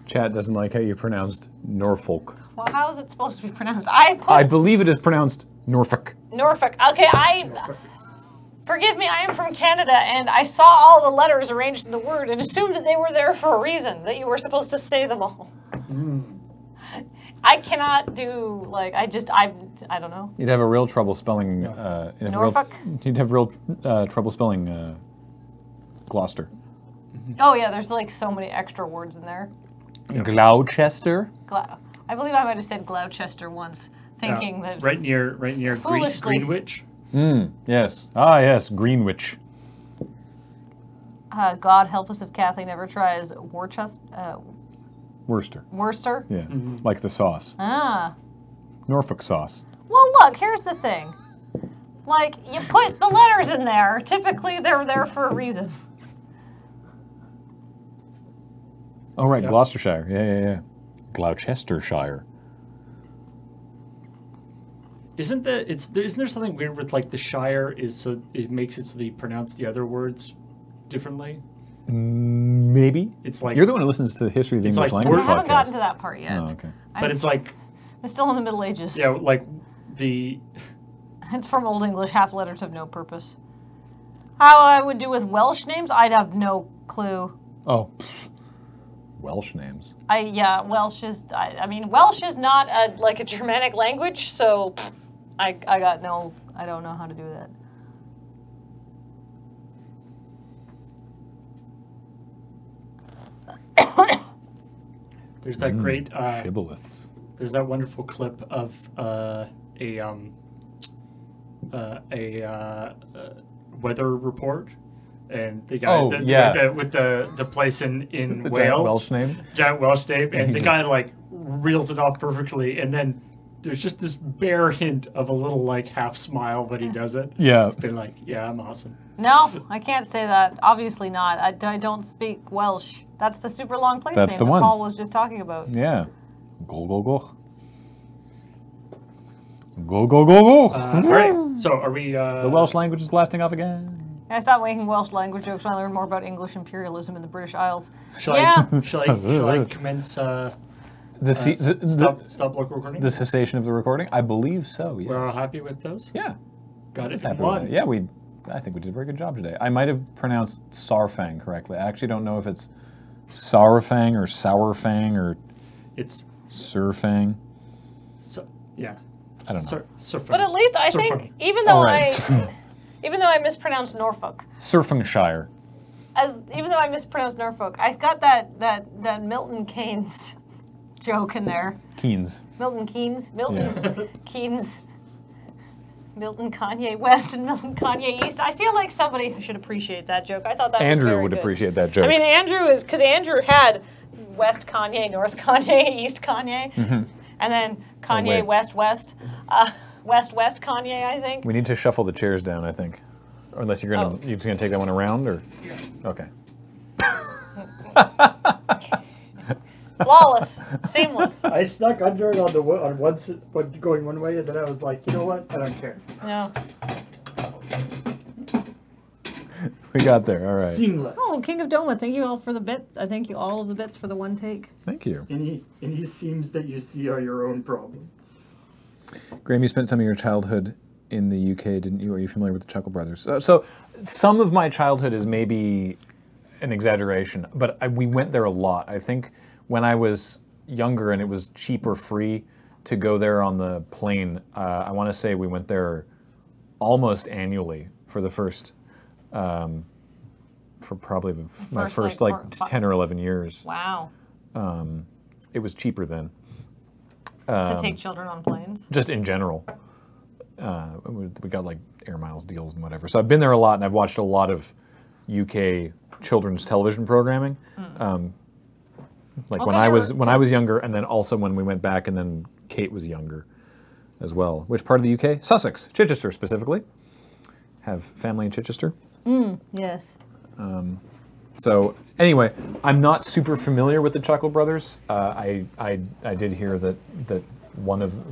Chat doesn't like how you pronounced Norfolk. Well, how is it supposed to be pronounced? I believe it is pronounced Norfolk. Norfolk. Okay, forgive me, I am from Canada, and I saw all the letters arranged in the word and assumed that they were there for a reason, that you were supposed to say them all. I cannot do, like, I don't know. You'd have a real trouble spelling... Norfolk? You'd have real trouble spelling Gloucester. Oh yeah, there's like so many extra words in there. Gloucester? I believe I might have said Gloucester once, thinking that... Right near Greenwich? Yes. Ah, yes, Greenwich. God help us if Kathy never tries Worcester. Worcester? Yeah, Mm-hmm. like the sauce. Ah. Norfolk sauce. Well, look, here's the thing. Like, you put the letters in there. Typically, they're there for a reason. Oh, right, yep. Gloucestershire. Yeah. Gloucestershire. Isn't there something weird with, like, the Shire is so it makes it so that you pronounce the other words differently? Maybe. It's like... You're the one who listens to the History of the English Language podcast. I haven't gotten to that part yet. Oh, okay. But it's like... I'm still in the Middle Ages. Yeah, like the... It's from Old English. Half letters have no purpose. How I would do with Welsh names, I'd have no clue. Oh, Welsh names. Welsh is. I mean, Welsh is not like a Germanic language, so I got no. I don't know how to do that. There's that great shibboleths. There's that wonderful clip of a weather report, and the guy with the place in the Wales, giant Welsh name, and the guy like reels it off perfectly, and then there's just this bare hint of a little like half smile when he does it. Yeah, it's been like, yeah, I'm awesome. No, I can't say that. Obviously not. I don't speak Welsh. That's the super long place name that Paul was just talking about. Yeah. Go. Go. All right. So are we... the Welsh language is blasting off again. I stopped making Welsh language jokes when I learned more about English imperialism in the British Isles. Shall I commence... stop local recording? The cessation of the recording? I believe so, yes. We're all happy with those? Yeah. Got it. Yeah, I think we did a very good job today. I might have pronounced Sarfang correctly. I actually don't know if it's Sourfang or Sourfang or... It's... Surfang. So, yeah. I don't know. But at least I think, even though I mispronounced Norfolk, Surfingshire. Even though I mispronounced Norfolk, I got that Milton Keynes joke in there. Keynes. Milton Keynes. Milton Keynes. Milton Kanye West and Milton Kanye East. I feel like somebody should appreciate that joke. I thought that Andrew was very would good. appreciate that joke. I mean, because Andrew had West Kanye, North Kanye, East Kanye, and then Kanye West, West Kanye, I think. We need to shuffle the chairs down, I think. Or unless you're just gonna take that one around, or okay. Flawless, seamless. I snuck under it on one going one way, and then I was like, you know what? I don't care. No. We got there, all right. Seamless. Oh, King of Doma, thank you all for the bit. I thank you all of the bits for the one take. Thank you. Any seams that you see are your own problem. Graham, you spent some of your childhood in the UK, didn't you? Are you familiar with the Chuckle Brothers? So some of my childhood is maybe an exaggeration, but we went there a lot. I think when I was younger and it was cheap or free to go there on the plane, I want to say we went there almost annually for the first, for probably my first like 10 or 11 years. Wow. It was cheaper then. To take children on planes? Just in general. We got like air miles deals and whatever. So I've been there a lot, and I've watched a lot of UK children's television programming. Like when I was younger, and then also when we went back, and then Kate was younger as well. Which part of the UK? Sussex, Chichester specifically. Have family in Chichester. Yes. So anyway, I'm not super familiar with the Chuckle Brothers. I did hear that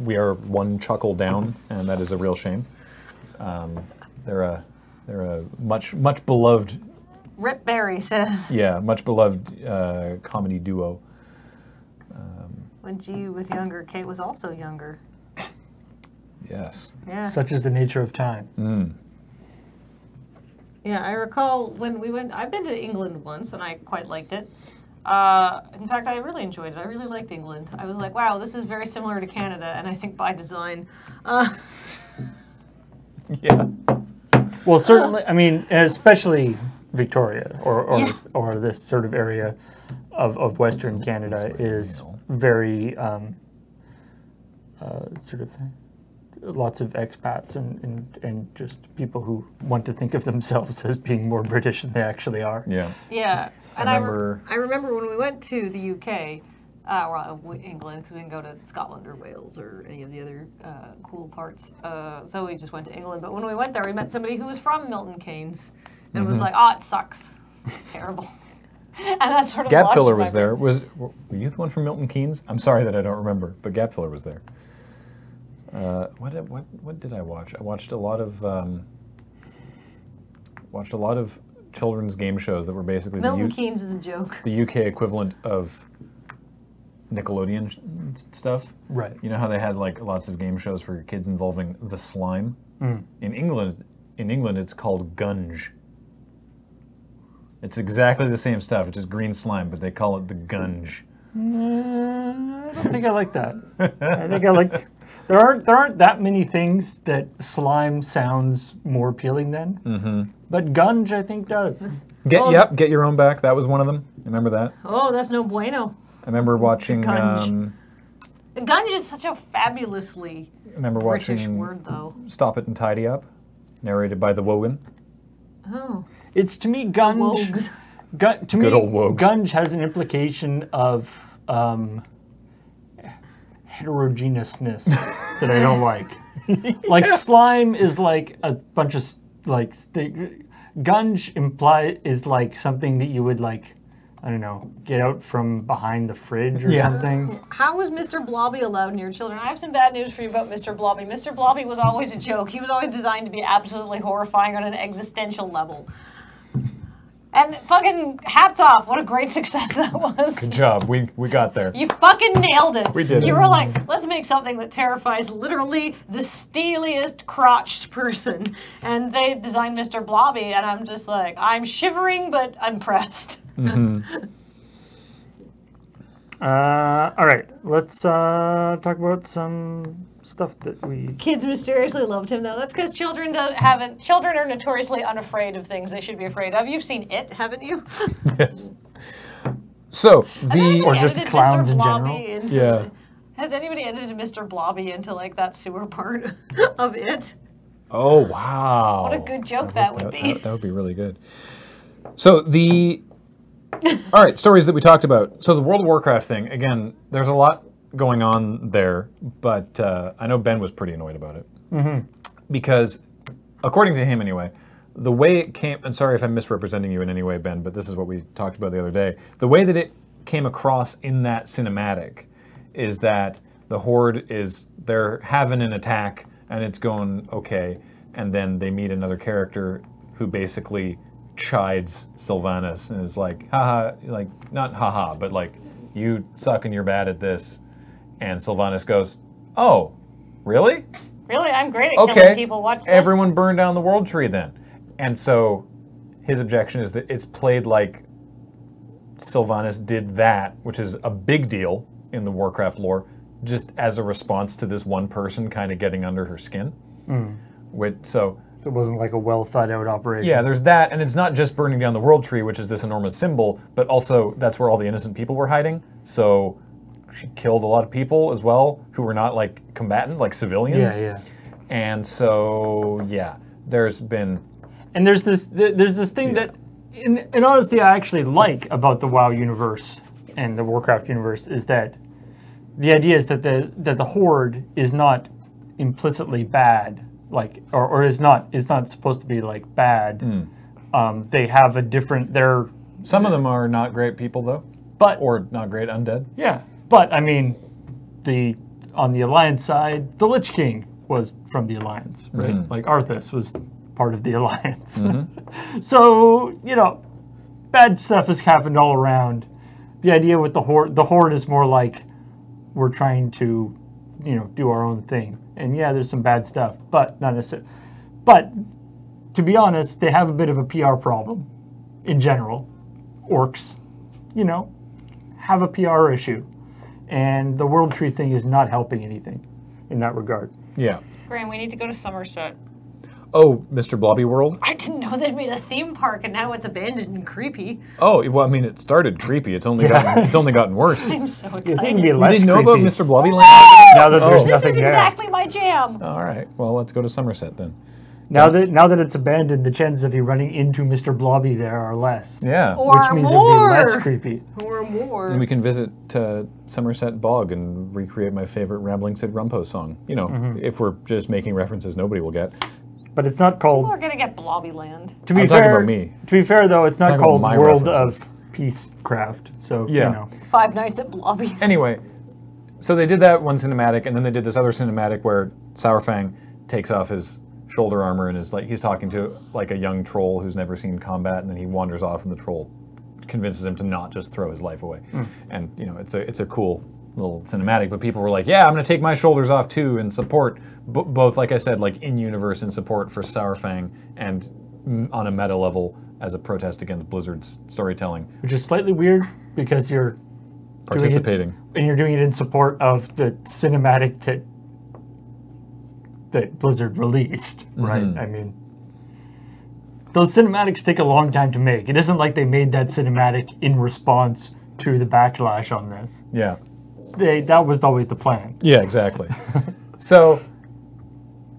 we are one chuckle down, and that is a real shame. They're a much beloved. Rip Berry says. Yeah, much beloved comedy duo. when G was younger, Kate was also younger. Yes. Yeah. Such is the nature of time. Mm. Yeah, I recall when we went. I've been to England once, and I quite liked it. In fact, I really enjoyed it. I really liked England. I was like, wow, this is very similar to Canada, and I think by design. Yeah. Well, certainly, I mean, especially Victoria or this sort of area of Western Canada is very sort of lots of expats and just people who want to think of themselves as being more British than they actually are. Yeah. Yeah, and I remember. I remember when we went to the UK, or England, because we didn't go to Scotland or Wales or any of the other cool parts. So we just went to England. But when we went there, we met somebody who was from Milton Keynes, and was like, "Oh, it sucks. It's terrible." And that's sort of. Gap Filler was there. Were you the one from Milton Keynes? I'm sorry that I don't remember, but Gap Filler was there. What did I watch? I watched a lot of children's game shows that were basically Milton Keynes is a joke. the UK equivalent of Nickelodeon stuff. Right. You know how they had like lots of game shows for kids involving the slime? Mm. In England it's called Gunge. It's exactly the same stuff. It's just green slime, but they call it the Gunge. I don't think I like that. I think I like. There aren't that many things that slime sounds more appealing than. Mm-hmm. But Gunge, I think, does. Get Your Own Back. That was one of them. Remember that? Oh, that's no bueno. I remember watching. Gunge. Gunge is such a fabulously British watching word, though. Stop It and Tidy Up, narrated by the Wogan. Oh. It's to me Gunge. Wogs. To Good me, old Wogs. Gunge has an implication of heterogeneousness that I don't like. Like slime is like a bunch of Gunge is like something that you would like, I don't know, get out from behind the fridge or something. How was Mr. Blobby allowed near children? I have some bad news for you about Mr. Blobby. Mr. Blobby was always a joke. He was always designed to be absolutely horrifying on an existential level. And fucking hats off. What a great success that was. Good job. We got there. You fucking nailed it. We did it. You were like, let's make something that terrifies literally the steeliest crotched person. And they designed Mr. Blobby, and I'm just like, I'm shivering, but impressed. Mm-hmm. All right, let's talk about some stuff that we... Kids mysteriously loved him, though. That's because children are notoriously unafraid of things they should be afraid of. You've seen It, haven't you? Yes. So Or just clowns in general. Yeah. Has anybody edited Mr. Blobby into like that sewer part of It? Oh wow! What a good joke that would be. That would be really good. So all right, stories that we talked about. So the World of Warcraft thing, again, there's a lot going on there, but I know Ben was pretty annoyed about it. Mm-hmm. Because, according to him anyway, the way it came, and sorry if I'm misrepresenting you in any way, Ben, but this is what we talked about the other day. The way that it came across in that cinematic is that the Horde they're having an attack, and it's going okay, and then they meet another character who basically chides Sylvanas and is like, haha, like, not haha, but like, you suck and you're bad at this. And Sylvanas goes, oh, really? Really? I'm great at killing people. Watch this. Everyone burn down the World Tree then. And so his objection is that it's played like Sylvanas did that, which is a big deal in the Warcraft lore, just as a response to this one person kind of getting under her skin. So it wasn't like a well thought out operation. yeah, there's that, and it's not just burning down the World Tree, which is this enormous symbol, but also that's where all the innocent people were hiding. So she killed a lot of people as well who were not like combatant, like civilians. Yeah. And so yeah, there's been. And there's this thing that, in honesty, I actually like about the WoW universe and the Warcraft universe is that the idea is that the Horde is not implicitly bad, like or is not supposed to be like bad. They have a different. Some of them are not great people though, or not great undead. Yeah, but I mean, on the Alliance side, the Lich King was from the Alliance, right? Like Arthas was part of the Alliance. So, bad stuff has happened all around. The idea with the Horde is more like we're trying to, do our own thing. And yeah, there's some bad stuff, but not necessarily. But to be honest, they have a bit of a PR problem in general. Orcs, have a PR issue. And the World Tree thing is not helping anything in that regard. Yeah. Graham, we need to go to Somerset. Oh, Mr. Blobby World? I didn't know they'd made a theme park and now it's abandoned and creepy. Oh, well, I mean, it started creepy. It's only gotten worse. I'm so You excited. think it'd be You less didn't know creepy about Mr. Blobby Land? now that there's Oh. nothing This is there. exactly my jam. All right. Well, let's go to Somerset then. Now that it's abandoned, the chances of you running into Mr. Blobby there are less. Yeah. Or Which means more. it'd be less creepy. Or more. And we can visit Somerset Bog and recreate my favorite Rambling Sid Rumpo song. If we're just making references nobody will get. But it's not called. People are gonna get Blobbyland. To be I'm fair, talking about me. To be fair, though, it's not Talking about called my World references. of Peacecraft. So Yeah. 5 Nights at Blobby's. Anyway, so they did that one cinematic, and then they did this other cinematic where Sourfang takes off his shoulder armor and is like, he's talking to like a young troll who's never seen combat, and then he wanders off, and the troll convinces him to not just throw his life away. And it's a cool little cinematic, but people were like, yeah, I'm going to take my shoulders off too and support both, like I said, like in universe and support for Sourfang, and on a meta level as a protest against Blizzard's storytelling. which is slightly weird because you're Participating. and you're doing it in support of the cinematic that Blizzard released, right? I mean, those cinematics take a long time to make. It isn't like they made that cinematic in response to the backlash on this. Yeah. That was always the plan. Yeah, exactly. So,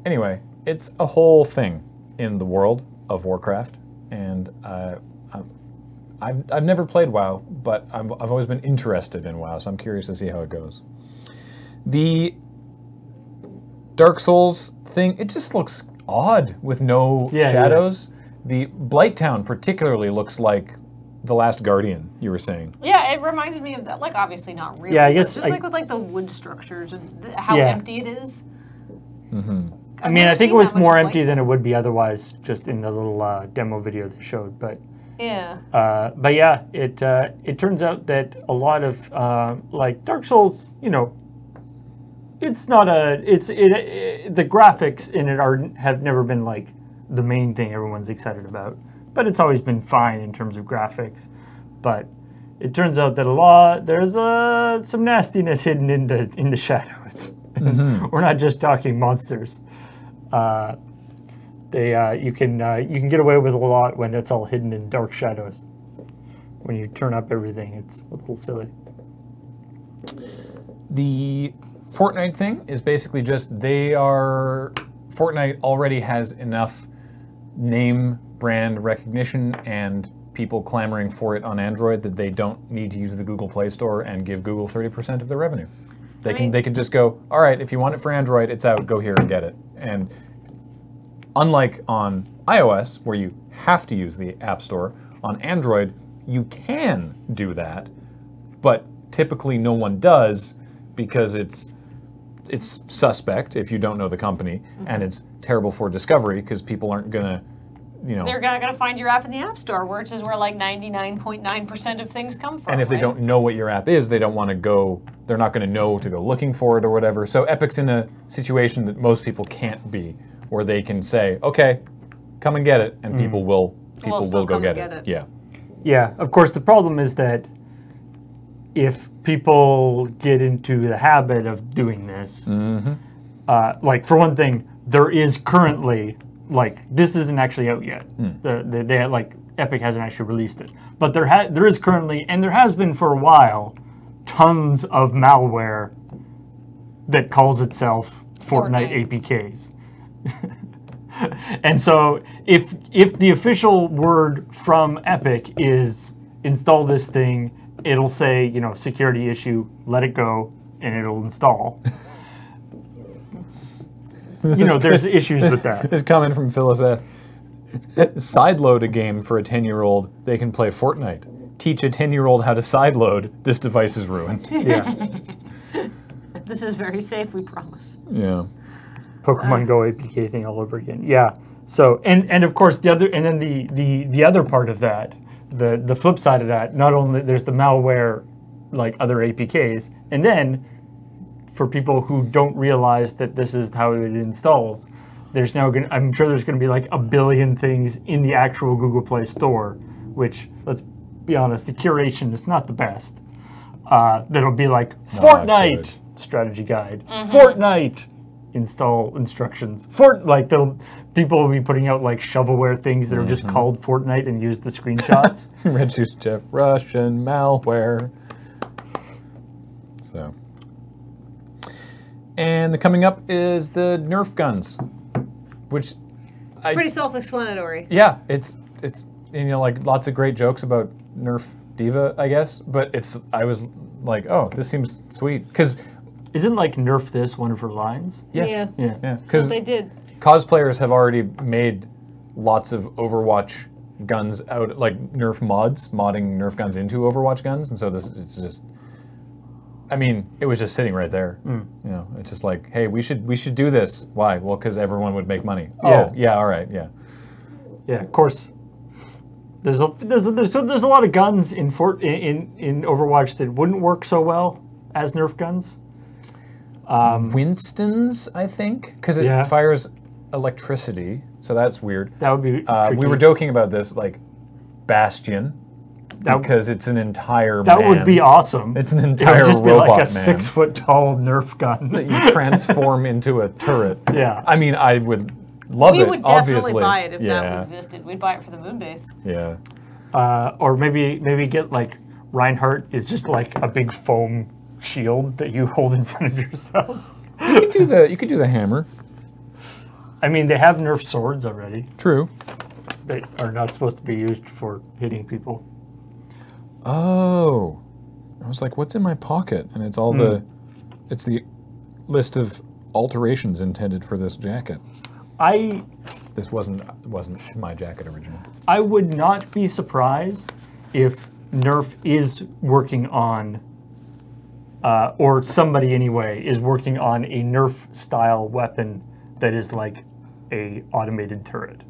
anyway, it's a whole thing in the world of Warcraft, and I've never played WoW, but I've always been interested in WoW, so I'm curious to see how it goes. The Dark Souls thing, it just looks odd with no shadows. The Blighttown particularly looks like The Last Guardian, you were saying. Yeah, it reminded me of that. Like, obviously not really. Yeah, I but guess just like with like the wood structures and how empty it is. I mean, I think it was more empty than it would be otherwise, just in the little demo video they showed. But Yeah. but yeah, it turns out that a lot of like Dark Souls, it's not the graphics in it have never been like the main thing everyone's excited about, but it's always been fine in terms of graphics. But it turns out that there's some nastiness hidden in the shadows. We're not just talking monsters. You can get away with a lot when it's all hidden in dark shadows. When you turn up everything, it's a little silly. The Fortnite thing is basically just Fortnite already has enough name brand recognition and people clamoring for it on Android that they don't need to use the Google Play Store and give Google 30% of their revenue. They can just go, all right, if you want it for Android, it's out, go here and get it. And unlike on iOS, where you have to use the App Store, on Android, you can do that, but typically no one does because it's suspect if you don't know the company, and it's terrible for discovery because people aren't gonna, They're gonna find your app in the App Store, which is where like 99.9% of things come from. and if they don't know what your app is, they don't want to go. They're not going to know to go looking for it or whatever. So Epic's in a situation that most people can't be, where they can say, "Okay, come and get it," and people will go get it. Yeah. Yeah, of course, the problem is that if people get into the habit of doing this, like for one thing, there is currently, like, this isn't actually out yet. They like Epic hasn't actually released it, but there is currently, and there has been for a while, tons of malware that calls itself Fortnite APKs. And so if the official word from Epic is install this thing, it'll say, security issue, let it go, and it'll install. There's issues with that. This comment from Phyllis F. Sideload a game for a 10-year-old. They can play Fortnite. Teach a 10-year-old how to sideload. This device is ruined. Yeah. This is very safe, we promise. Yeah. Pokemon Go APK thing all over again. Yeah. So and of course the other part of that, the flip side of that, not only there's the malware like other APKs, and then for people who don't realize that this is how it installs, there's now I'm sure there's going to be like a billion things in the actual Google Play Store, which, let's be honest, the curation is not the best. That'll be like Fortnite strategy guide, Fortnite install instructions, people will be putting out like shovelware things that are just called Fortnite and use the screenshots. Reduced Jeff Russian malware. So, and coming up is the Nerf guns, which Pretty self-explanatory. yeah, it's like lots of great jokes about Nerf Diva, I guess, but I was like, oh, this seems sweet because isn't like Nerf this one of her lines? Yes. Yeah, because they did. cosplayers have already made lots of Overwatch guns out, like Nerf mods, modding Nerf guns into Overwatch guns, and so it's just, I mean, it was just sitting right there. You know, it's just like, hey, we should do this. Why? Well, because everyone would make money. Yeah. Oh, yeah, all right, yeah. Yeah, of course. There's a lot of guns in Overwatch that wouldn't work so well as Nerf guns. Winston's, I think, because it fires electricity, so that's weird. That would be tricky. We were joking about this, like Bastion, because it's an entire That would be awesome. It's an entire it would just be robot like a 6 foot tall Nerf gun that you transform into a turret. Yeah. I mean, I would love it, We would definitely obviously. buy it if that existed. We'd buy it for the moon base. Yeah. Or maybe get like Reinhardt is just like a big foam shield that you hold in front of yourself. You could do the hammer. I mean, they have Nerf swords already. True. They are not supposed to be used for hitting people. Oh. I was like, what's in my pocket? And it's all it's the list of alterations intended for this jacket. This wasn't my jacket originally. I would not be surprised if Nerf is working on, or somebody anyway is working on a Nerf-style weapon that is like a automated turret.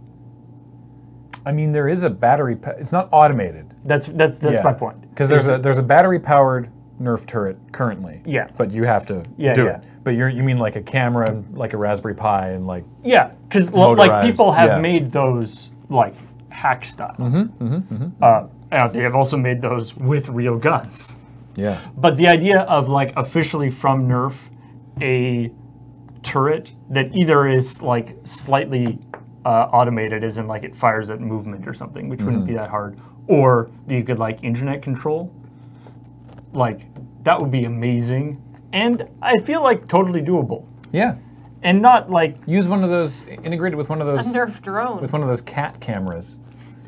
I mean, there is a battery. It's not automated. That's my point. Because there's a battery-powered Nerf turret currently. Yeah. But you have to do it. But you mean like a camera, and like a Raspberry Pi, and like because like people have made those like hack style. They have also made those with real guns. Yeah. But the idea of like officially from Nerf a turret that either is like slightly automated, as in like it fires at movement or something, which wouldn't be that hard, or you could like internet control, like that would be amazing, and I feel like totally doable. Yeah. And not like use one of those integrated with one of those A Nerf drone. with one of those cat cameras.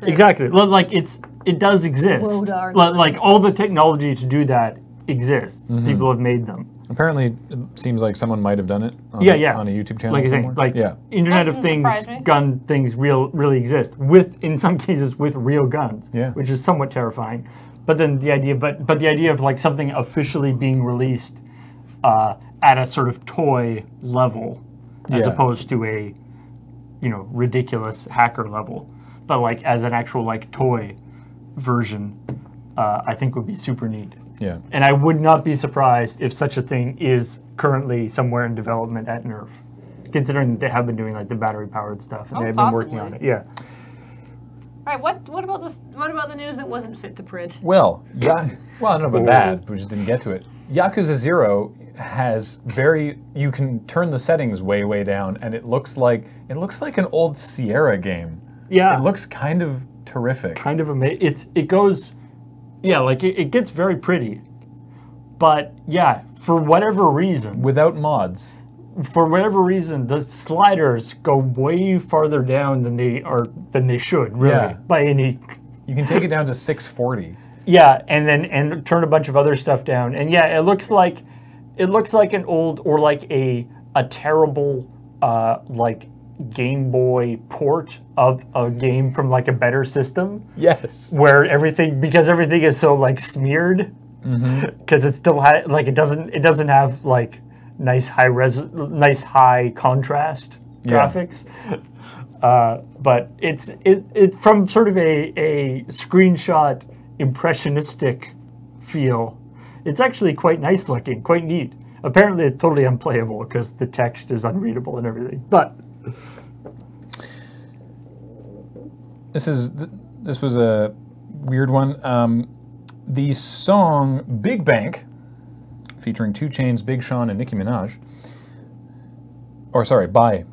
exactly like it does exist. Like all the technology to do that exists. People have made them. Apparently, it seems like someone might have done it on, on a YouTube channel. Like I say, somewhere. like Internet of Things, gun things really exist in some cases with real guns, which is somewhat terrifying. But then the idea of like something officially being released at a sort of toy level, as opposed to a ridiculous hacker level, but like as an actual like toy version, I think would be super neat. Yeah. And I would not be surprised if such a thing is currently somewhere in development at Nerf, considering that they have been doing like the battery-powered stuff and they've been working on it. Yeah. All right. What about this? What about the news that wasn't fit to print? Well, I don't know about that. We just didn't get to it. Yakuza 0 has you can turn the settings way down, and it looks like an old Sierra game. Yeah. It looks kind of terrific. Kind of amazing. It goes. Yeah, like it gets very pretty, but for whatever reason, without mods, the sliders go way farther down than they should. Really, by any. You can take it down to 640. Yeah, and turn a bunch of other stuff down, and it looks like an old or like a terrible like Game Boy port of a game from like a better system. Yes. Where everything is so like smeared, because it still it doesn't have like nice high contrast graphics. But it's from sort of a screenshot impressionistic feel. It's actually quite nice looking, quite neat. Apparently, it's totally unplayable because the text is unreadable and everything. But This was a weird one. The song "Big Bank," featuring 2 Chainz, Big Sean, and Nicki Minaj. By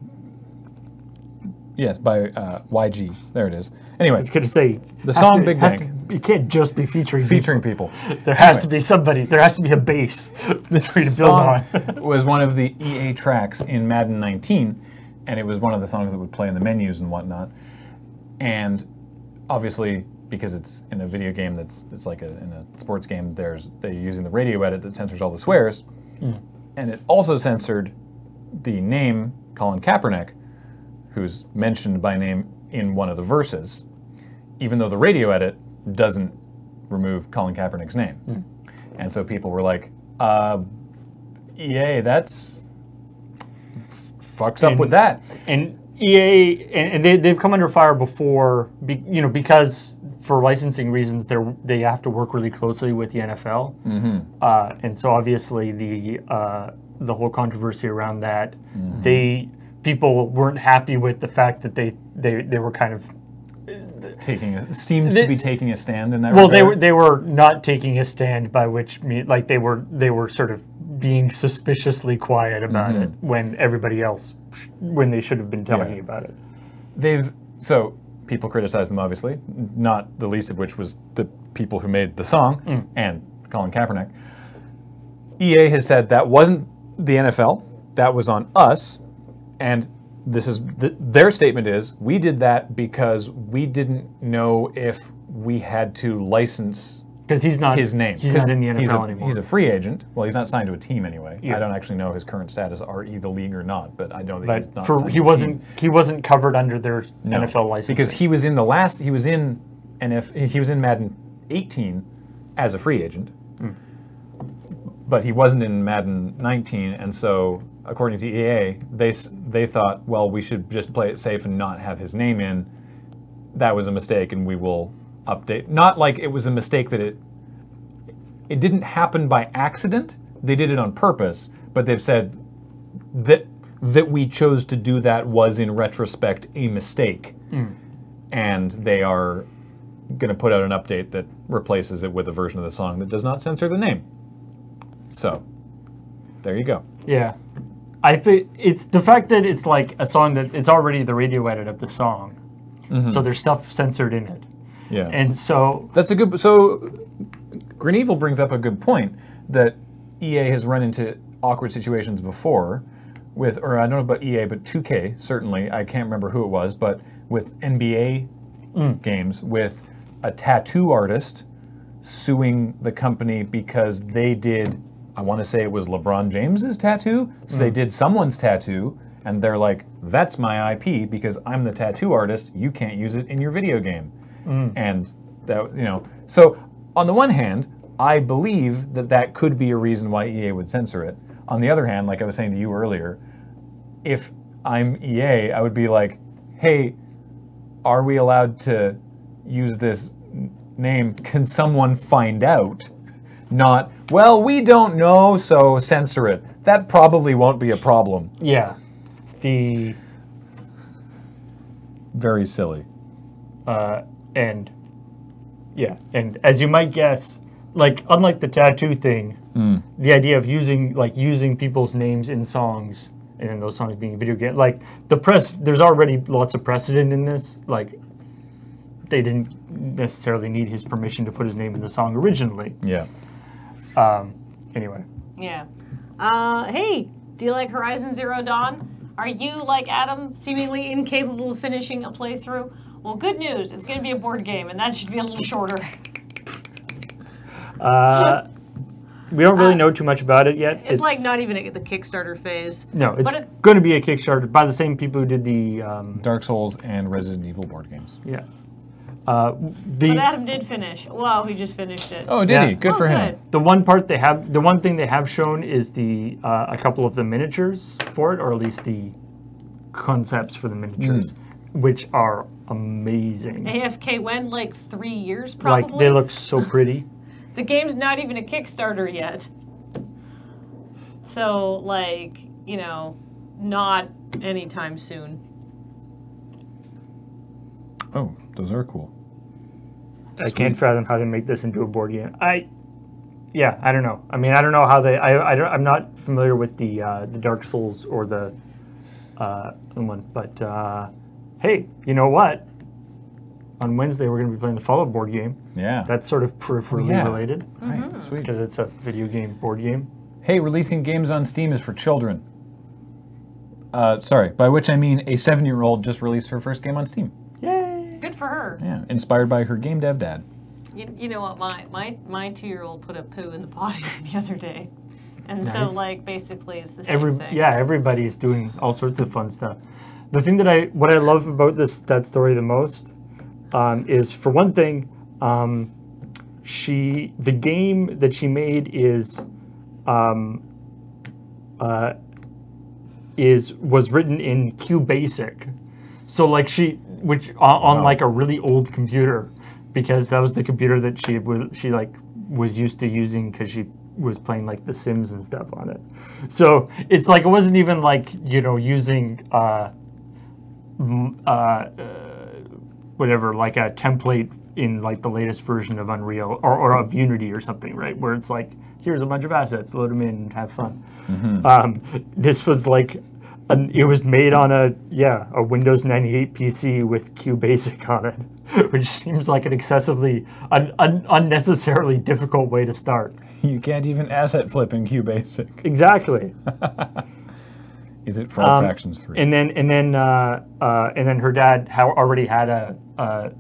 YG. There it is. Anyway, I was going to say the song "Big Bank." It can't just be featuring people. There has to be somebody. There has to be a base for you to build on. Was one of the EA tracks in Madden 19, and it was one of the songs that would play in the menus and whatnot. And obviously, because it's in a video game it's like in a sports game, they're using the radio edit that censors all the swears, and it also censored the name Colin Kaepernick, who's mentioned by name in one of the verses, even though the radio edit doesn't remove Colin Kaepernick's name. And so people were like, EA, that's fucks up with that. And EA, and they've come under fire before, because for licensing reasons, they have to work really closely with the NFL. And so obviously the whole controversy around that, people weren't happy with the fact that they were kind of seemed to be taking a stand in that well, regard. they were not taking a stand, by which like they were sort of being suspiciously quiet about it when everybody else, when they should have been talking about it. So people criticized them, obviously, not the least of which was the people who made the song and Colin Kaepernick. EA has said that wasn't the NFL, that was on us, and their statement is, we did that because we didn't know if we had to license because he's not his name. He's not in the NFL anymore. He's a free agent. Well, he's not signed to a team anyway. Yeah. I don't actually know his current status, RE the league or not, but I know that he's not. Signed he to a wasn't team. he wasn't covered under their NFL license because he was in Madden 18 as a free agent, but he wasn't in Madden 19, and so according to EA, they thought, well, we should just play it safe and not have his name in. That was a mistake, and we will update. Not like it was a mistake that it didn't happen by accident. They did it on purpose, but they've said that we chose to do that was in retrospect a mistake, and they are going to put out an update that replaces it with a version of the song that does not censor the name. So, there you go. Yeah. I think it's the fact that it's like a song that it's already the radio edit of the song. So there's stuff censored in it. Yeah. And so that's a good. So Green Evil brings up a good point that EA has run into awkward situations before with, or I don't know about EA, but 2K certainly. I can't remember who it was, but with NBA games with a tattoo artist suing the company because they did, I want to say it was LeBron James's tattoo. So they did someone's tattoo, and they're like, that's my IP because I'm the tattoo artist. You can't use it in your video game. And that, so on the one hand, I believe that could be a reason why EA would censor it. On the other hand, like I was saying to you earlier, if I'm EA, I would be like, hey, are we allowed to use this name? Can someone find out? Not, well, we don't know, so censor it. That probably won't be a problem. yeah, Very silly. and and as you might guess, like unlike the tattoo thing, the idea of using people's names in songs and then those songs being video game, like there's already lots of precedent in this. Like they didn't necessarily need his permission to put his name in the song originally. Yeah. Anyway. Yeah. Hey, do you like Horizon Zero Dawn? Are you, like Adam, seemingly incapable of finishing a playthrough? Well, good news. It's going to be a board game, and that should be a little shorter. We don't really know too much about it yet. It's like not even at the Kickstarter phase. No, it's going to be a Kickstarter by the same people who did the Dark Souls and Resident Evil board games. Yeah. But Adam did finish. Wow, he just finished it. Oh, did he? Good for him. Good. The one thing they have shown is the a couple of the miniatures for it, or at least the concepts for the miniatures, which are amazing. AFK when? Like 3 years, probably? Like, they look so pretty. The game's not even a Kickstarter yet. So, like, you know, not anytime soon. Oh, those are cool. I can't fathom how they make this into a board game. I don't know. I mean, I don't know how they. I'm not familiar with the Dark Souls or the one, but hey, you know what? On Wednesday we're going to be playing the Fallout board game. Yeah. That's sort of peripherally related. Right, sweet. Because it's a video game board game. Hey, releasing games on Steam is for children. Sorry, by which I mean a 7-year-old just released her first game on Steam. Yay! Good for her. Yeah, inspired by her game dev dad. You know what? My 2-year-old put a poo in the potty the other day, and so Nice. like basically it's the same thing. Yeah, everybody's doing all sorts of fun stuff. The thing that what I love about that story the most is, for one thing, the game that she made was written in QBasic, so like on like a really old computer, because that was the computer that she was used to using because she was playing like The Sims and stuff on it. So it's like it wasn't even like, you know, using whatever, like a template in like the latest version of Unreal or of Unity or something, right? Where it's like, here's a bunch of assets, load them in and have fun. This was like, it was made on a Windows 98 PC with QBasic on it, which seems like an excessively, unnecessarily difficult way to start. You can't even asset flip in QBasic. Exactly. Is it Fraud Factions 3? And then her dad already had a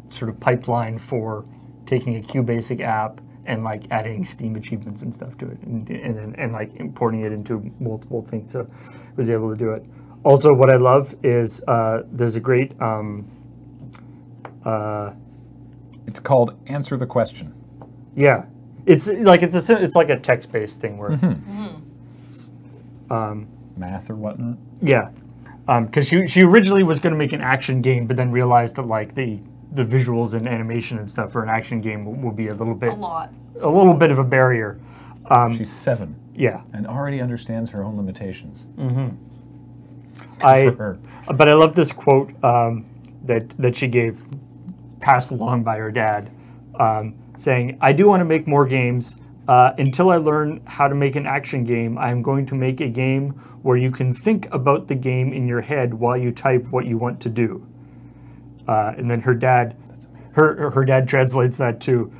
sort of pipeline for taking a QBasic app and like adding Steam achievements and stuff to it, and like importing it into multiple things. So was able to do it. Also, what I love is there's a great. It's called Answer the Question. Yeah, it's like a text-based thing where. Math or whatnot. Yeah, because she originally was going to make an action game, but then realized that like the visuals and animation and stuff for an action game will be a little bit of a barrier. She's 7. Yeah, and already understands her own limitations. For her. But I love this quote that she gave, passed along by her dad, saying, "I do want to make more games. Until I learn how to make an action game, I am going to make a game where you can think about the game in your head while you type what you want to do." And then her dad translates that to,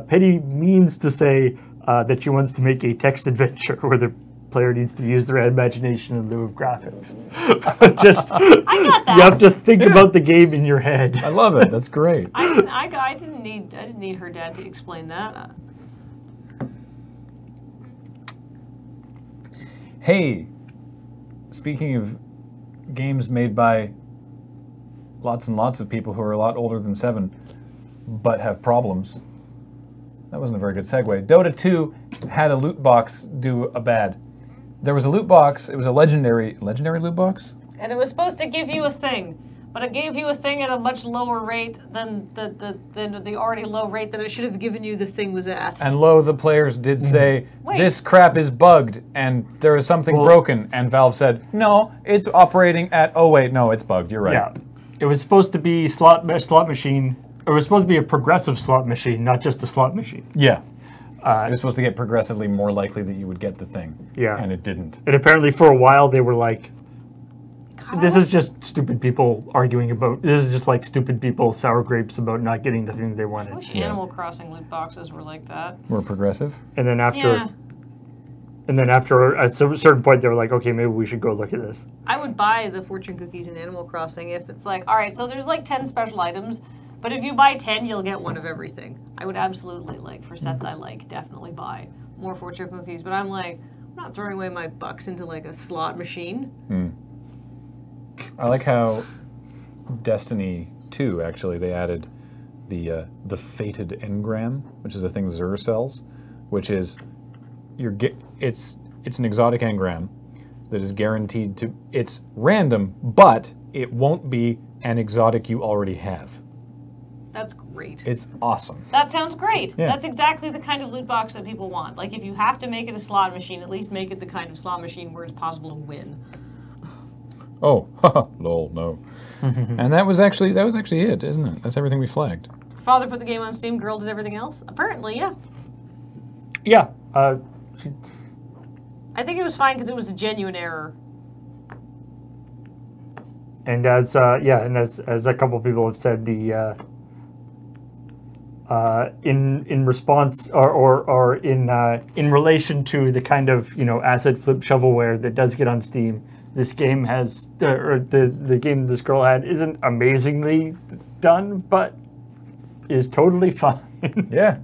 Penny means to say that she wants to make a text adventure where the player needs to use their imagination in lieu of graphics. Just, I got that. you have to think about the game in your head. I love it. That's great. I didn't need her dad to explain that. Hey, speaking of games made by lots and lots of people who are a lot older than 7, but have problems. That wasn't a very good segue. Dota 2 had a loot box do a bad. There was a loot box. It was a legendary loot box? And it was supposed to give you a thing, but it gave you a thing at a much lower rate than the already low rate that it should have given you the thing was at. And lo, the players did say, Wait. this crap is bugged, and there is something broken. And Valve said, no, it's operating at, oh wait, no, it's bugged, you're right. Yeah, it was supposed to be slot machine. It was supposed to be a progressive slot machine, not just a slot machine. Yeah. It was supposed to get progressively more likely that you would get the thing. Yeah. And it didn't. And apparently for a while they were like, this is just stupid people arguing about, this is just like stupid people sour grapes about not getting the thing they I wanted. wish Animal Crossing loot boxes were like that. More progressive? And then after, at a certain point they were like, okay, maybe we should go look at this. I would buy the fortune cookies in Animal Crossing if it's like, all right, so there's like 10 special items, but if you buy 10, you'll get one of everything. I would absolutely, like, for sets I like, definitely buy more fortune cookies. But I'm like, I'm not throwing away my bucks into like a slot machine. I like how Destiny 2, actually, they added the fated engram, which is a thing Xur sells, which is it's an exotic engram that is guaranteed to, it's random, but it won't be an exotic you already have. That's great. It's awesome. That sounds great. Yeah. That's exactly the kind of loot box that people want. Like, if you have to make it a slot machine, at least make it the kind of slot machine where it's possible to win. Oh, lol, no. And that was actually it, isn't it? That's everything we flagged. Father put the game on Steam, girl did everything else? Apparently, yeah. Yeah. I think it was fine because it was a genuine error. And as as a couple people have said, the in response or in relation to the kind of asset flip shovelware that does get on Steam, this game has the game this girl had isn't amazingly done, but is totally fine. Yeah.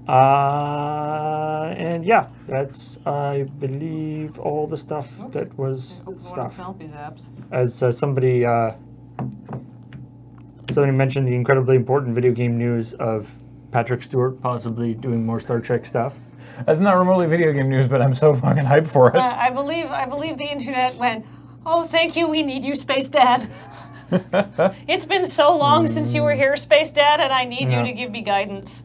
And yeah, that's I believe all the stuff that was stuff. Penelope's apps. As somebody mentioned, the incredibly important video game news of Patrick Stewart possibly doing more Star Trek stuff. That's not remotely video game news, but I'm so fucking hyped for it. I believe the internet went, oh, thank you, we need you, Space Dad. It's been so long since you were here, Space Dad, and I need you to give me guidance.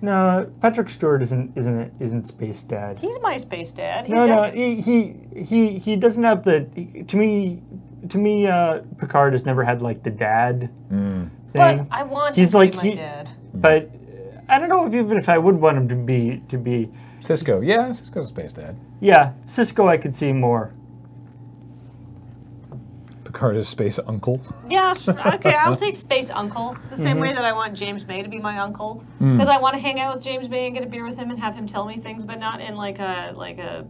No, Patrick Stewart isn't Space Dad. He's my Space Dad. He doesn't have the. To me, Picard has never had like the dad thing. But I want him to be my dad. But I don't know even if I would want him to be Cisco. Yeah, Cisco's a space dad. Yeah, Cisco I could see more. Picard is space uncle. Yeah, okay, I'll take Space Uncle. The same way that I want James May to be my uncle. Because I want to hang out with James May and get a beer with him and have him tell me things, but not in like a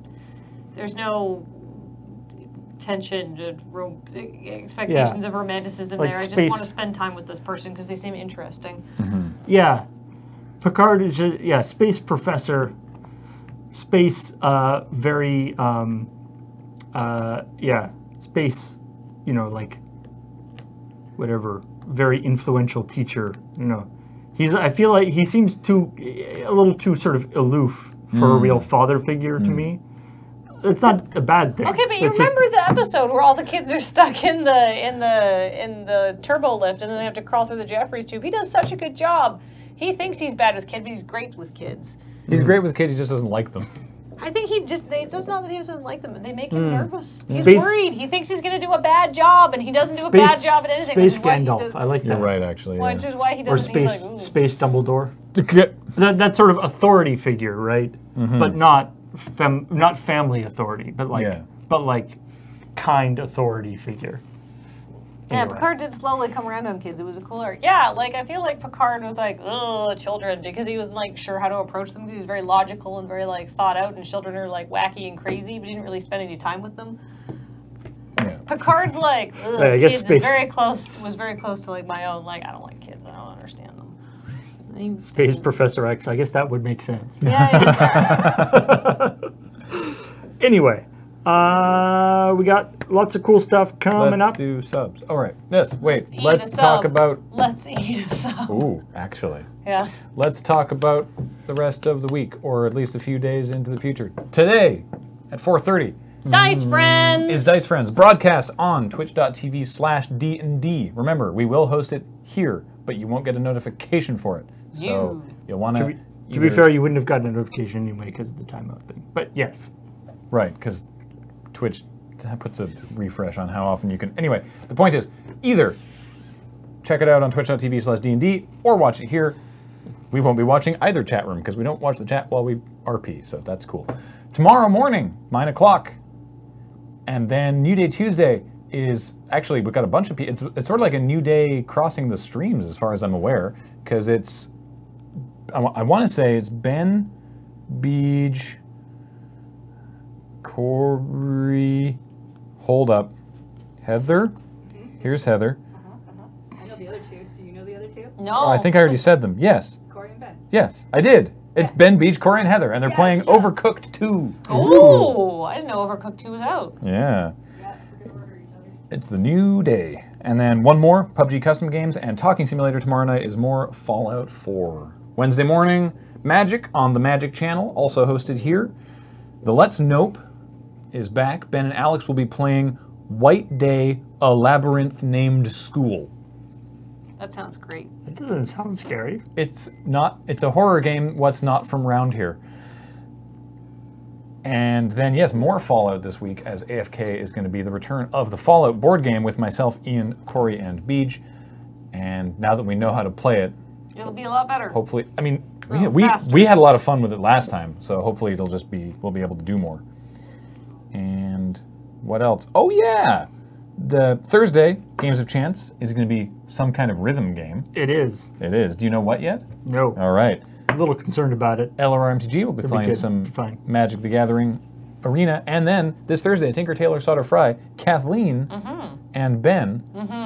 there's no tension, expectations of romanticism like there. I just want to spend time with this person because they seem interesting. Yeah. Picard is space professor, space very space, like whatever, very influential teacher. I feel like he seems a little too sort of aloof for a real father figure to me. It's not a bad thing. Okay, but you remember the episode where all the kids are stuck in the turbo lift and then they have to crawl through the Jeffries tube. He does such a good job. He thinks he's bad with kids, but he's great with kids. He's great with kids, he just doesn't like them. I think it's not that he doesn't like them, they make him nervous. He's worried. He thinks he's going to do a bad job, and he doesn't do a bad job at anything. Space Gandalf, I like that. You're right, actually. Which is why he doesn't. Or space Dumbledore. that sort of authority figure, right? But not family authority, but like kind authority figure. Yeah, Anyway. Picard did slowly come around on kids. It was a cool arc. Yeah, like I feel like Picard was like, ugh, children, because he was like sure how to approach them. Because he was very logical and very like thought out, and children are like wacky and crazy, but he didn't really spend any time with them. Yeah. Picard's like, ugh, I guess kids space- was very close to like my own. Like I don't like kids. I don't understand them. Space Professor X. I guess that would make sense. Yeah. Anyway, we got lots of cool stuff coming Let's up. do subs. All right. Yes. Wait. Eat Let's a talk sub. about. Let's eat a sub. Ooh, actually. Yeah. Let's talk about the rest of the week, or at least a few days into the future. Today, at 4:30, Dice Friends is Dice Friends broadcast on twitch.tv/D&D. Remember, we will host it here, but you won't get a notification for it. So you'll want to. To be fair, you wouldn't have gotten a notification anyway because of the timeout thing. But yes. Right, because Twitch puts a refresh on how often you can. Anyway, the point is, either check it out on twitch.tv/D&D or watch it here. We won't be watching either chat room because we don't watch the chat while we RP, so that's cool. Tomorrow morning, 9 o'clock. And then New Day Tuesday is actually, we've got a bunch of people. It's sort of like a New Day crossing the streams as far as I'm aware, because it's, I want to say it's Ben, Beej, Corey, hold up, Heather. Here's Heather. I know the other two. Do you know the other two? No. Oh, I think I already said them. Yes. Corey and Ben. Yes, I did. It's Ben, Beej, Corey, and Heather, and they're playing yeah. Overcooked 2. Oh, I didn't know Overcooked 2 was out. Yeah. Yeah, we're gonna order each other. It's the New Day. And then one more, PUBG Custom Games and Talking Simulator tomorrow night is more Fallout 4. Wednesday morning, Magic on the Magic channel, also hosted here. The Let's Nope is back. Ben and Alex will be playing White Day, a Labyrinth Named School. That sounds great. It doesn't sound scary. It's not. It's a horror game. What's not from round here? And then, yes, more Fallout this week, as AFK is going to be the return of the Fallout board game with myself, Ian, Corey, and Beej. And now that we know how to play it, It'll be a lot better. hopefully, I mean, Well, we faster. had a lot of fun with it last time, so hopefully it'll just be, we'll be able to do more. And what else? Oh yeah, the Thursday Games of Chance is going to be some kind of rhythm game. It is. It is. Do you know what yet? No. All right. A little concerned about it. LRMTG will be It'll be playing good. some Fine. Magic the Gathering Arena, and then this Thursday, Tinker Tailor Solder Fry, Kathleen and Ben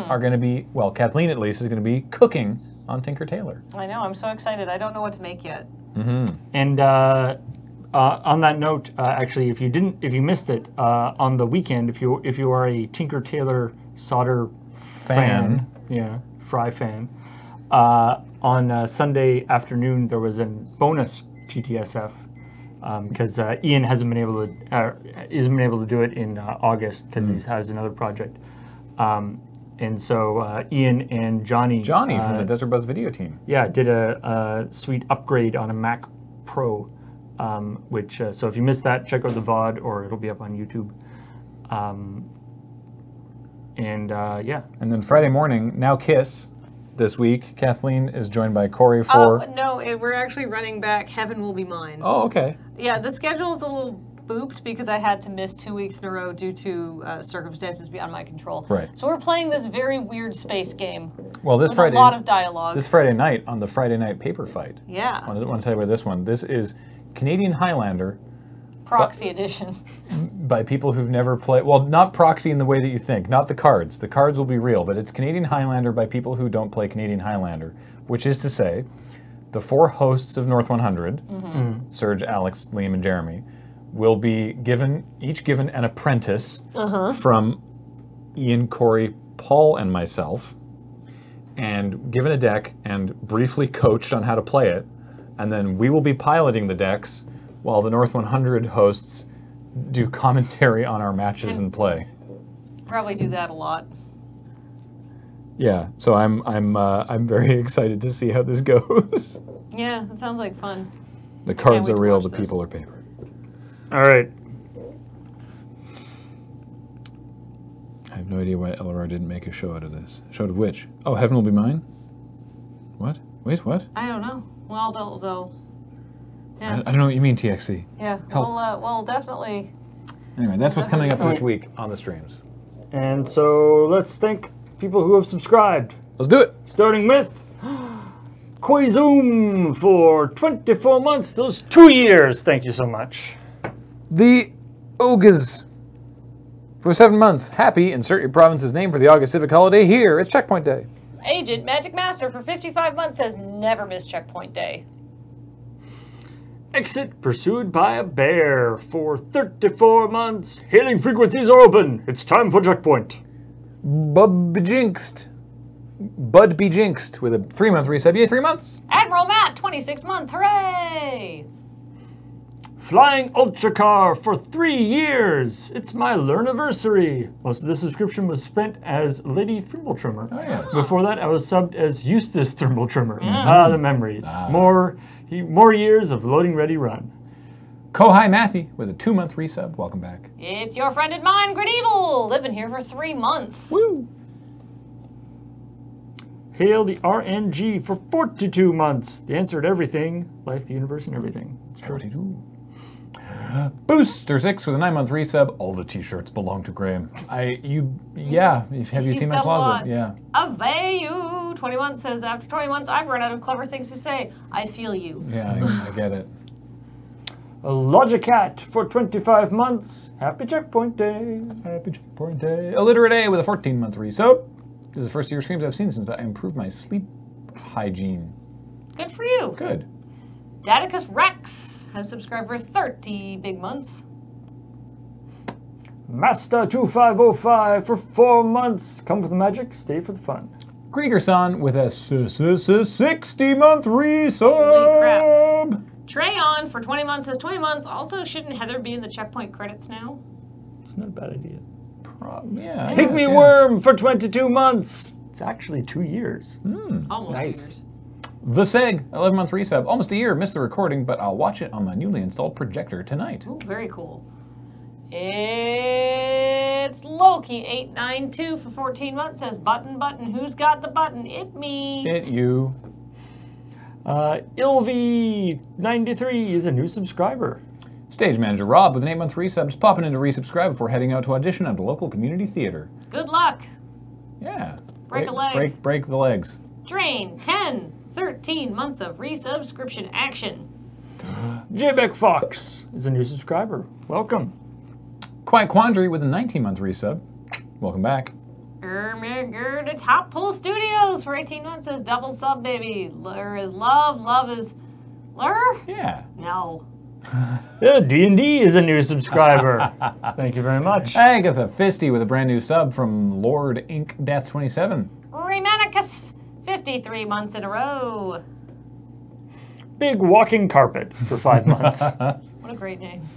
are going to be, well, Kathleen at least is going to be cooking on Tinker Tailor. I know. I'm so excited. I don't know what to make yet. And on that note, actually, if you missed it on the weekend, if you are a Tinker Tailor Solder fan, Fry fan, on Sunday afternoon there was a bonus TTSF because Ian isn't been able to do it in August because he has another project. And so Ian and Johnny from the Desert Buzz video team. Yeah, did a sweet upgrade on a Mac Pro, which, so if you missed that, check out the VOD or it'll be up on YouTube. Yeah. And then Friday morning, Now Kiss, this week, Kathleen is joined by Corey for... Oh, no, we're actually running back Heaven Will Be Mine. Oh, okay. Yeah, the schedule's a little booped because I had to miss 2 weeks in a row due to circumstances beyond my control. Right. So we're playing this very weird space game Well, this with Friday... a lot of dialogue. This Friday night, on the Friday night paper fight. Yeah. I want to tell you about this one. This is Canadian Highlander Proxy edition. by people who've never played... Well, not proxy in the way that you think. Not the cards. The cards will be real, but it's Canadian Highlander by people who don't play Canadian Highlander, which is to say, the 4 hosts of North 100, Serge, Alex, Liam, and Jeremy, will be each given an apprentice from Ian, Corey, Paul, and myself, and given a deck and briefly coached on how to play it, and then we will be piloting the decks while the North 100 hosts do commentary on our matches and play. Probably do that a lot. Yeah, so I'm very excited to see how this goes. Yeah, that sounds like fun. The cards wait are to real, watch the this. people are paper. All right. I have no idea why LRR didn't make a show out of this. Show out of which? Oh, Heaven Will Be Mine? What? Wait, what? I don't know. Well, they'll yeah. I don't know what you mean, TXC. Yeah. Help. Well, definitely. Anyway, that's what's coming up this week on the streams. And so let's thank people who have subscribed. Let's do it. Starting with Koizum for 24 months. Those 2 years. Thank you so much. The Ogas for 7 months. Happy, insert your province's name for the August Civic holiday here. It's Checkpoint Day. Agent Magic Master for 55 months says never miss Checkpoint Day. Exit pursued by a bear for 34 months. Hailing frequencies are open. It's time for checkpoint. Bud Be Jinxed with a 3-month resub. Yay, 3 months. Admiral Matt, 26 month. Hooray! Flying Ultra Car for 3 years. It's my learniversary. Most of the subscription was spent as Lady Thimble Trimmer. Oh, yes. Before that, I was subbed as Eustace Thimble Trimmer. Ah, the memories. More years of loading ready run. Kohai Matthew with a 2-month resub. Welcome back. It's your friend and mine, Grid Evil, living here for 3 months. Woo! Hail the RNG for 42 months. The answer to everything. Life, the universe, and everything. It's true. 42. Booster 6 with a 9-month resub. All the t-shirts belong to Graham. Have you seen my got a closet? lot. Yeah. Aveyu, 21 says, after 20 months, I've run out of clever things to say. I feel you. Yeah, I get it. A Logicat for 25 months. Happy Checkpoint Day. Happy Checkpoint Day. Illiterate A with a 14-month resub. This is the first year streams I've seen since I improved my sleep hygiene. Good for you. Good. Daticus Rex has subscribed for 30 big months. Master2505 for 4 months. Come for the magic, stay for the fun. Krieger-san with a 60-month resub. Holy crap. Treyon for 20 months says 20 months. Also, shouldn't Heather be in the checkpoint credits now? It's not a bad idea. Yeah. Pygmy Worm for 22 months. It's actually 2 years. Almost Nice. 2 years. The Seg, 11-month resub. Almost a year, missed the recording, but I'll watch it on my newly installed projector tonight. Ooh, very cool. It's Loki892 for 14 months. Says button. Who's got the button? It me. It you. Ilvi93 is a new subscriber. Stage manager Rob with an 8-month resub, just popping in to resubscribe before heading out to audition at a local community theater. Good luck. Yeah. Break a leg. Break the legs. Drain 13 months of resubscription action. Jbeck Fox is a new subscriber. Welcome. Quiet Quandary with a 19-month resub. Welcome back. To Top Pool Studios for 18 months. Says double sub, baby. Lure is love. Love is lure? Yeah. No. Yeah, D&D is a new subscriber. Thank you very much. Hey, got the Fisty with a brand new sub from Lord Ink Death 27. Remanicus, 53 months in a row. Big Walking Carpet for 5 months. What a great name.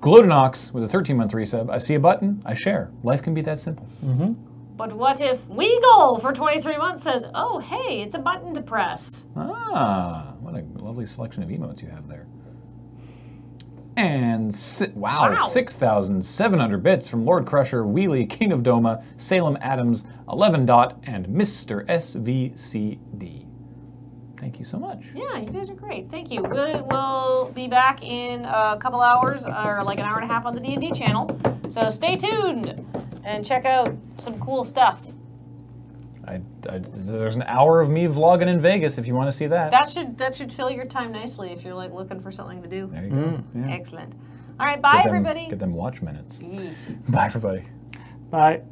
Glodenox with a 13-month resub. I see a button, I share. Life can be that simple. But what if Weagle for 23 months says, oh, hey, it's a button to press. Ah, what a lovely selection of emotes you have there. And, wow. 6,700 bits from Lord Crusher, Wheelie, King of Doma, Salem Adams, 11 Dot, and Mr. SVCD. Thank you so much. Yeah, you guys are great. Thank you. We'll be back in a couple hours, or like an hour and a half on the D&D channel. So stay tuned and check out some cool stuff. There's an hour of me vlogging in Vegas if you want to see that. That should fill your time nicely if you're like looking for something to do. There you go. Excellent. All right, bye everybody. Get them watch minutes. Yeesh. Bye everybody. Bye.